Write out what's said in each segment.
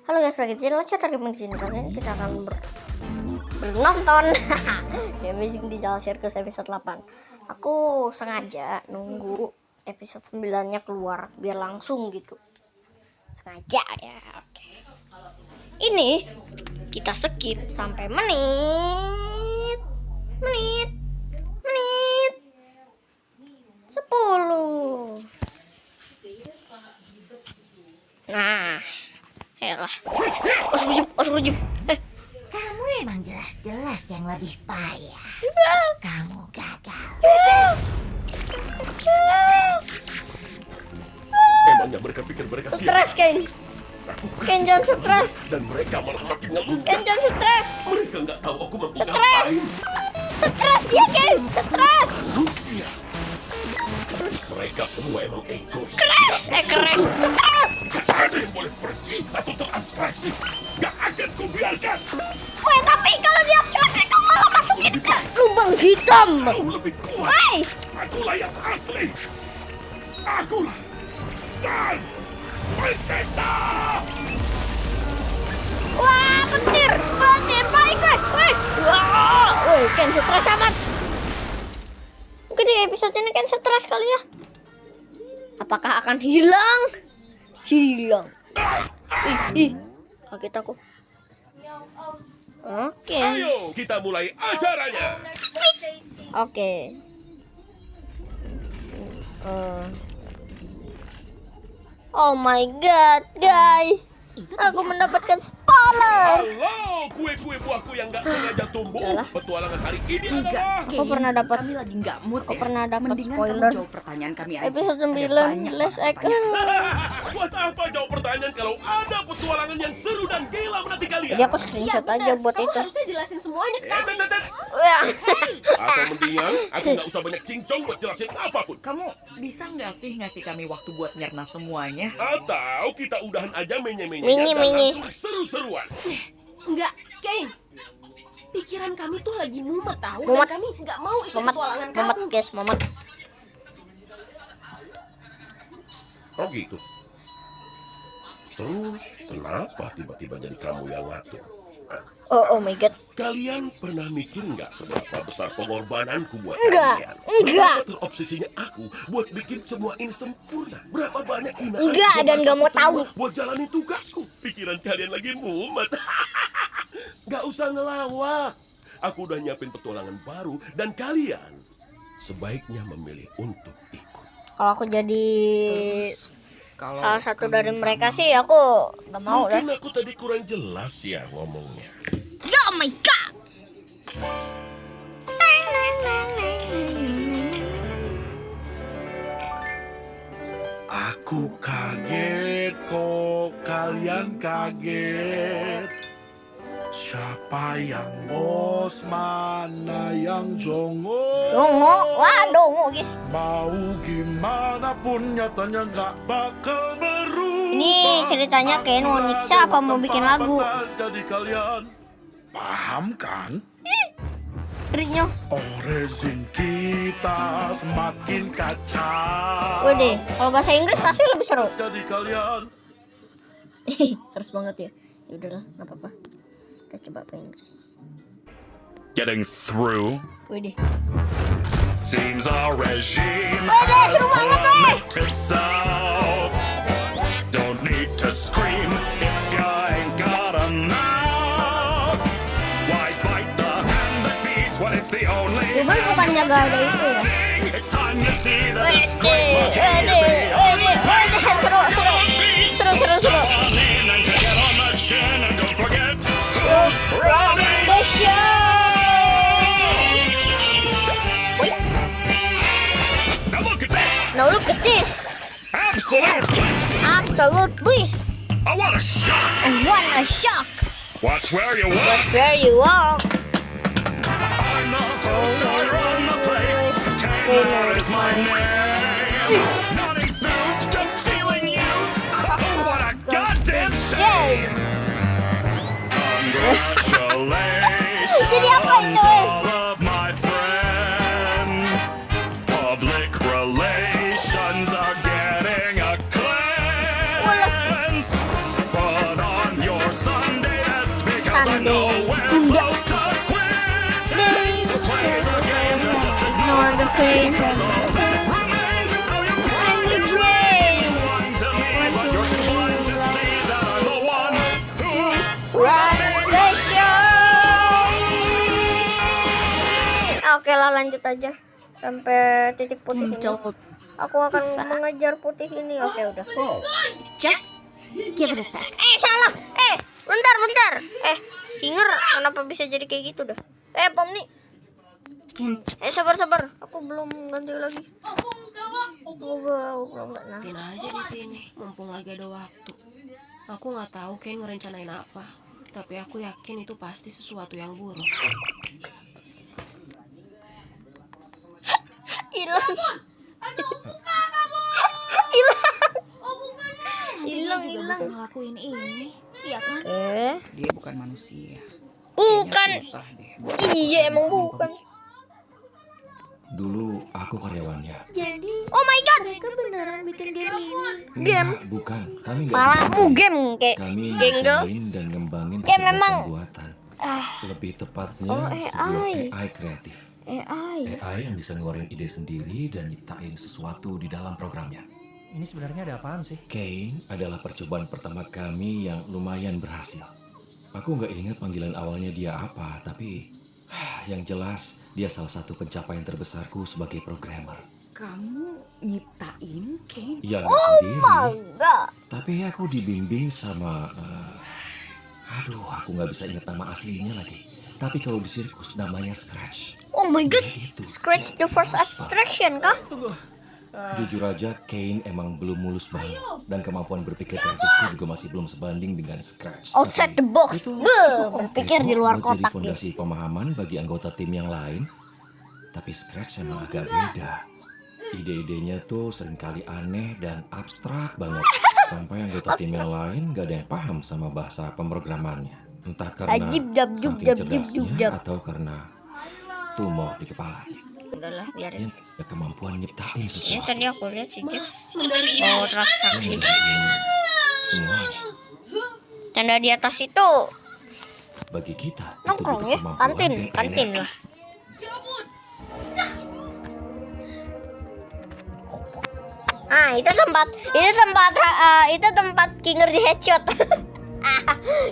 Halo guys, balik lagi channel Cetar Gaming di sini. Kali ini kita akan bernonton Amazing di Jalan Sirkus episode 8. Aku sengaja nunggu episode 9-nya keluar biar langsung gitu. Sengaja ya. Oke. Ini kita skip sampai menit 10. Nah, elah. Osrujum. Kamu emang jelas-jelas yang lebih payah. Kamu gagal. Emangnya mereka pikir mereka siap? Stres, Ken jangan stres. Dan mereka malah makin ngeluncur. Ken jangan stres. Mereka nggak tahu aku mau Stres. ngapain. Stres dia, guys. Stres. Lucia. Mereka semua emang egois. Keren. Stres. Gak ada yang boleh pergi atau terabstraksi. Gak akan kubiarkan. Woi, tapi kalau dia cuek, kamu malah masukin ke lubang hitam. Jauh lebih kuat. Woi. Akulah yang asli. Akulah San Princesa. Wah, petir. Baik, woi. Wah, woi, Ken stres amat. Mungkin di episode ini Ken stres kali ya. Apakah akan hilang? Hilang. Ih, kaget aku. Oke. Ayo kita mulai acaranya. Oke. Oh my god, guys. Aku mendapatkan spoiler. Halo, kue-kue buahku yang nggak sengaja tumbuh. Yalah. Petualangan hari ini adalah Aku pernah dapat. Kami lagi nggak mood Aku ya. pernah dapat Mendingan spoiler. kamu jawab pertanyaan kami aja. Episode Ada 9 banyak Les banget Eka. pertanyaan. buat apa jawab pertanyaan kalau ada petualangan yang seru dan gila menanti kalian? Jadi aku screenshot aja buat Kamu itu. harusnya jelasin semuanya ke kami. Wah. Atau mendingan aku nggak usah banyak cincong buat jelasin apapun. Kamu bisa nggak sih ngasih kami waktu buat nyerna semuanya? Atau kita udahan aja menye-menye Menye. dan langsung seru-seruan. Enggak, Kane. Pikiran kami tuh lagi mumet tahu Mumet. dan kami nggak mau ikut petualangan Momet, kamu. guys, momet. Oh gitu. Terus kenapa tiba-tiba jadi kamu yang ngatur? Oh my god. Kalian pernah mikir nggak seberapa besar pengorbananku buat Enggak, kalian? enggak. Berapa terobsesinya aku buat bikin semua ini sempurna? Berapa banyak hinaan Enggak, gua dan masa nggak mau pertama tahu. buat jalanin tugasku. Pikiran kalian lagi mumet. Nggak usah ngelawak. Aku udah nyiapin petualangan baru dan kalian sebaiknya memilih untuk ikut. Kalau aku jadi Kalau salah satu kami dari nggak mereka mau, sih, aku nggak mau dah. Mungkin aku tadi kurang jelas ya ngomongnya. Oh my god. Aku kaget kok kalian kaget. Siapa yang bos, mana yang jongo? Dongo guys. Mau gimana pun nyatanya nggak bakal berubah. Ini ceritanya Ken Wonitsa apa mau bikin lagu? Jadi kalian paham kan? Rinyo. Orezin kita semakin kacau. Wede, kalau bahasa Inggris pasti lebih seru. Jadi kalian Harus banget ya. Ya udahlah, nggak apa-apa. Kita coba bahasa Inggris. Getting through. Wede. Seems our regime Wede, has seru banget, weh. plumbed itself. Don't need to scream if you ain't got a mouth. Why bite the hand that feeds when it's the only Ruben bukan jaga ada itu ya. thing? It's time to see the Wede, disclaimer. Here's the seru. Step on in and take it on the chin and don't forget who's From running the show. Now look at this! Now look at this. Absolute bliss! Absolute bliss. I want a shot! What a shock. Watch where you walk! But where you walk. I'm the host, I run the place. Taylor is my name. Not enthused, just feeling used. What a goddamn shame! Congratulations, Jadi apa itu, eh? all of my friends. Public relations are getting a cleanse. Put on your Udahlah, lanjut aja sampai titik putih ini. Don't. Aku akan mengejar putih ini. Oke, udah. Just give it a sec. Salah. Bentar. Kinger, kenapa bisa jadi kayak gitu dah? Pom nih. Sabar. Aku belum ganti lagi. Aku belum ganti. Tin aja di sini, mumpung lagi ada waktu. Aku nggak tahu Ken ngerencanain apa, tapi aku yakin itu pasti sesuatu yang buruk. Hilang. Hilang. Bisa ngelakuin ini, iya kan? Dia bukan manusia. Bukan. Kayaknya susah deh. Iya, emang bukan. Dulu aku karyawannya. Jadi, Oh my god. mereka beneran bikin game ini. Game. Enggak, bukan. Kami nggak Malahmu bikin game kayak Kami Genggel. ngembangin dan ngembangin Game kecerdasan memang. buatan. Lebih tepatnya Oh, sebuah AI. AI kreatif. AI. AI yang bisa ngeluarin ide sendiri dan nyiptain sesuatu di dalam programnya. Ini sebenarnya ada apaan sih? Kane adalah percobaan pertama kami yang lumayan berhasil. Aku nggak ingat panggilan awalnya dia apa, tapi yang jelas dia salah satu pencapaian terbesarku sebagai programmer. Kamu nyiptain Kane? Ya nggak sendiri, Enggak. tapi aku dibimbing sama... aku nggak bisa ingat nama aslinya lagi. Tapi kalau di sirkus namanya Scratch. Oh my god. Dia itu Scratch the first abstraction kah? Jujur aja, Kane emang belum mulus banget. Dan kemampuan berpikir kreatifku juga masih belum sebanding dengan Scratch. Outside the Tapi box. itu Beuh, cukup berpikir oke di kok luar buat kotak, jadi fondasi pemahaman bagi anggota tim yang lain. Tapi Scratch emang agak beda. Ide-idenya tuh seringkali aneh dan abstrak banget. Sampai anggota tim yang lain gak ada yang paham sama bahasa pemrogramannya. Entah karena Ajib, jab, jub, saking jab, jub, jub, cerdasnya jab. atau karena tumor di kepala. Udahlah, biarin. Dia ada kemampuan nyiptain Ini sesuatu. tadi aku lihat si Jax. Mandalina. Oh, Dia transaksi. nyiptain semuanya. Tanda di atas itu Bagi kita itu nongkrong butuh ya, kemampuan kantin, dan kantin energi. lah. Itu tempat Kinger di headshot.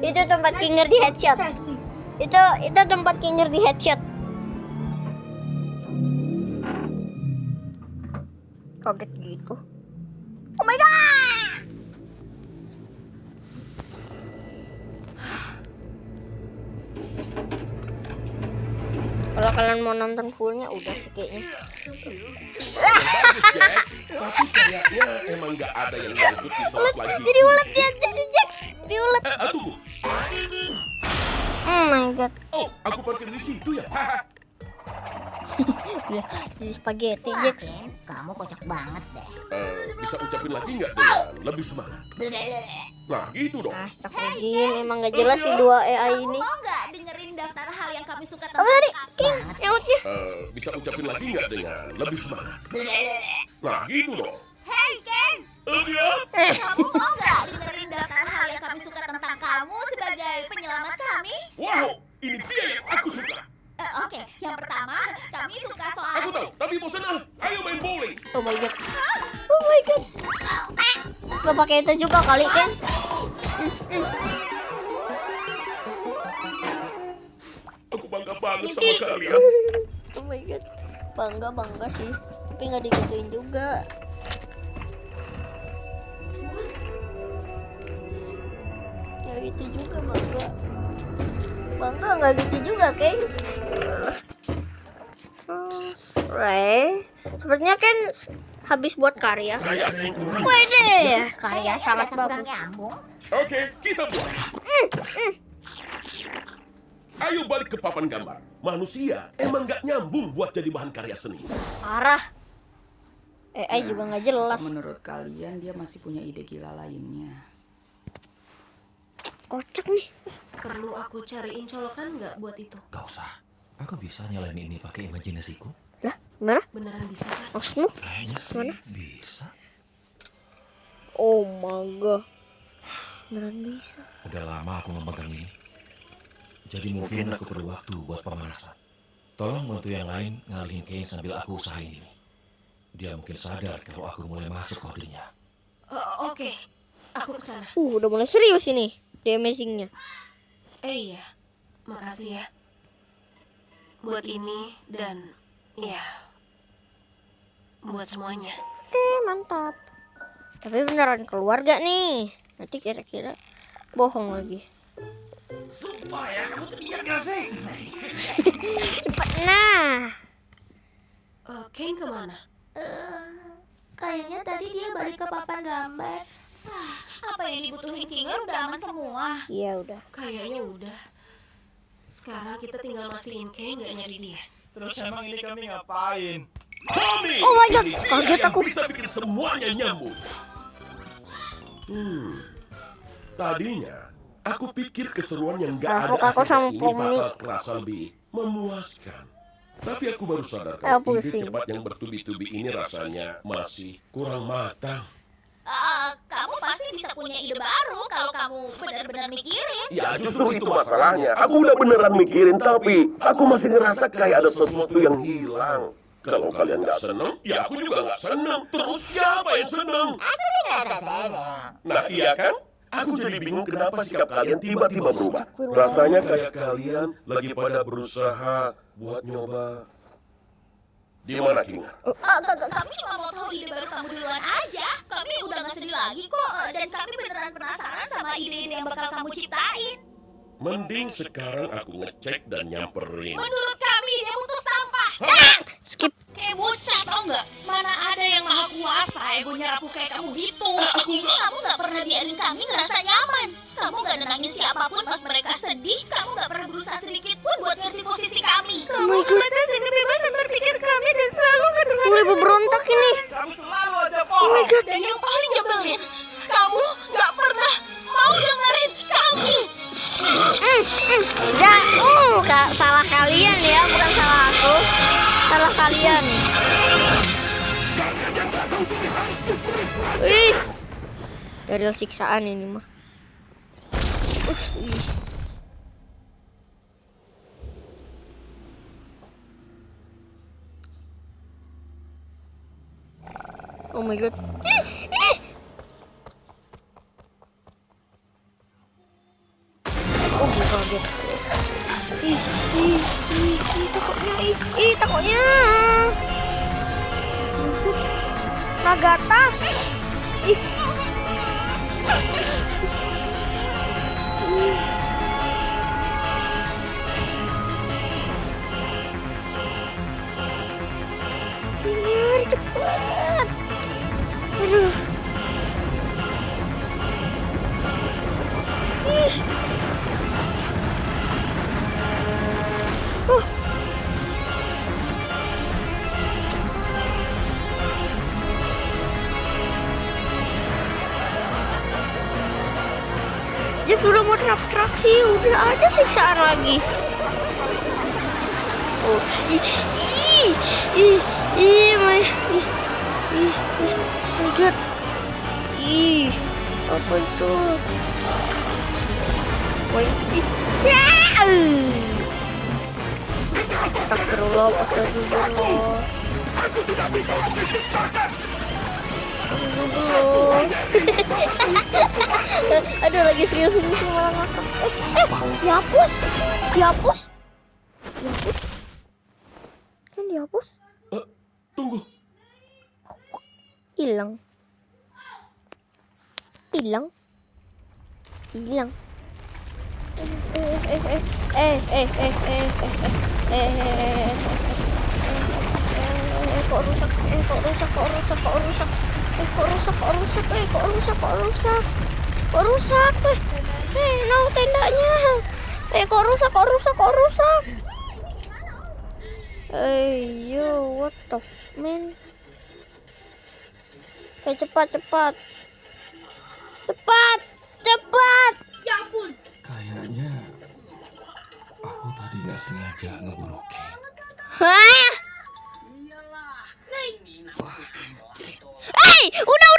Itu tempat Kinger di headshot. Itu tempat Kinger di headshot. Kaget gitu. Oh my god. Kalau kalian mau nonton fullnya udah sih kayaknya. Bagus, Jax. Tapi kayaknya emang nggak ada yang nyangkut di source lagi. Jadi ulet dia aja si Jax. Jadi ulet. Tunggu. Oh my god. Oh, aku parkir di situ ya. Ya, jadi spaghetti Wah, Jax. Ken, kamu kocak banget deh. Bisa ucapin lagi nggak dengan lebih semangat? Nah, gitu dong. Astagfirullahaladzim, emang gak jelas sih dua AI ini. Mau nggak dengerin daftar hal yang kami suka Apa tadi? King, nyautnya. Bisa ucapin lagi nggak dengan lebih semangat? Nah, gitu dong. Hey Ken, Ya. kamu mau nggak dengerin daftar hal yang kami suka tentang kamu sebagai penyelamat kami? Wow, ini dia yang aku suka. Oke, yang pertama kami suka soal Aku tahu, tapi bosan ah. Ayo main bowling. Oh my god. Oh my god. Gak pakai itu juga kali kan? Aku bangga banget sama kalian. Oh my god. Bangga sih. Tapi gak digituin juga. Gak gitu juga bangga. Bangga gak gitu juga, Keng. Ray, sepertinya kan habis buat karya. Kayak ada yang kurang. Wede, karya sangat kurang bagus. nyambung. Oke, kita buat. Ayo balik ke papan gambar. Manusia emang nggak nyambung buat jadi bahan karya seni. Parah. AI juga nggak jelas. Menurut kalian dia masih punya ide gila lainnya? Kocak nih. Perlu aku cariin colokan nggak buat itu? Gak usah. Aku bisa nyalain ini pakai imajinasiku. Lah, gimana? Beneran bisa kan? Maksudmu? Kayaknya sih bisa. Oh my god. Beneran bisa. Udah lama aku memegang ini. Jadi mungkin aku perlu waktu buat pemanasan. Tolong bantu yang lain ngalihin Kane sambil aku usahain ini. Dia mungkin sadar kalau aku mulai masuk kodenya. Oke, aku kesana. Udah mulai serius ini. The Amazing-nya. Iya, makasih ya. Buat ini dan Iya. Buat semuanya. Oke, mantap. Tapi beneran keluar gak nih? Nanti kira-kira bohong lagi. Sumpah ya, kamu tuh iya gak sih? Cepat nah. Kane kemana? Kayaknya tadi dia balik ke papan gambar. Apa yang dibutuhin Kinger udah aman semua. Iya udah. Kayaknya udah. Sekarang kita tinggal mastiin Kane gak nyari dia. Terus emang ini kami ngapain? Tommy! Oh my God, Ini kaget yang aku. bisa bikin semuanya nyambung. Tadinya aku pikir keseruan yang gak Salfok ada aku sama akhirnya ini Tommy. bakal kerasa lebih memuaskan. Tapi aku baru sadar Ah, kalau ide pusing. cepat yang bertubi-tubi ini rasanya masih kurang matang. Kamu pasti bisa punya ide baru kalau kamu benar-benar mikirin. Ya justru itu masalahnya. Aku udah beneran mikirin tapi aku masih ngerasa kayak ada sesuatu yang hilang. Kalau kalian nggak seneng, ya aku juga nggak seneng. Terus siapa yang seneng? Aku sih ngerasa seneng. Nah iya kan? Aku jadi bingung kenapa sikap kalian tiba-tiba berubah. Rasanya kayak kalian lagi pada berusaha buat nyoba. Di mana Kinga? Kami cuma mau tahu ide baru kamu duluan aja. Kami udah gak sedih lagi kok. Dan kami beneran penasaran sama ide-ide yang bakal kamu ciptain. Mending sekarang aku ngecek dan nyamperin. Menurut kami dia butuh sampah. Skip. Kayak bocah tau nggak? Mana ada yang maha kuasa egonya rapuh kayak kamu gitu. Kamu nggak pernah biarin kami ngerasa nyaman. Kamu nggak nenangin siapapun pas mereka sedih. Kamu nggak pernah berusaha sedikit pun buat ngerti posisi kami. Kamu membatasi kebebasan berpikir kami dan selalu Mulai berontak ini. Kamu selalu aja Oh my bohong. God. Dan yang paling nyebelin, kamu nggak pernah mau dengerin kami. Udah. Salah kalian ya, bukan salah aku. Salah kalian. Wih. Dari siksaan ini mah. Ih. Oh my God. Oh kaget. Takutnya. Nagata. Ih. Keluar cepat. Aduh. Ih. Dia sudah mau terabstraksi, udah ada siksaan lagi. Oh, my God. Apa itu? Ya. Astagfirullah, astagfirullah. Aduh, lagi serius malah ngakak. Dihapus. Kan dihapus. Tunggu. Hilang. Kok rusak. No tendanya. Kok rusak. Yo, what the man? Cepat. Kayaknya aku tadi nggak sengaja ngebunuh Kane. Hah? Udah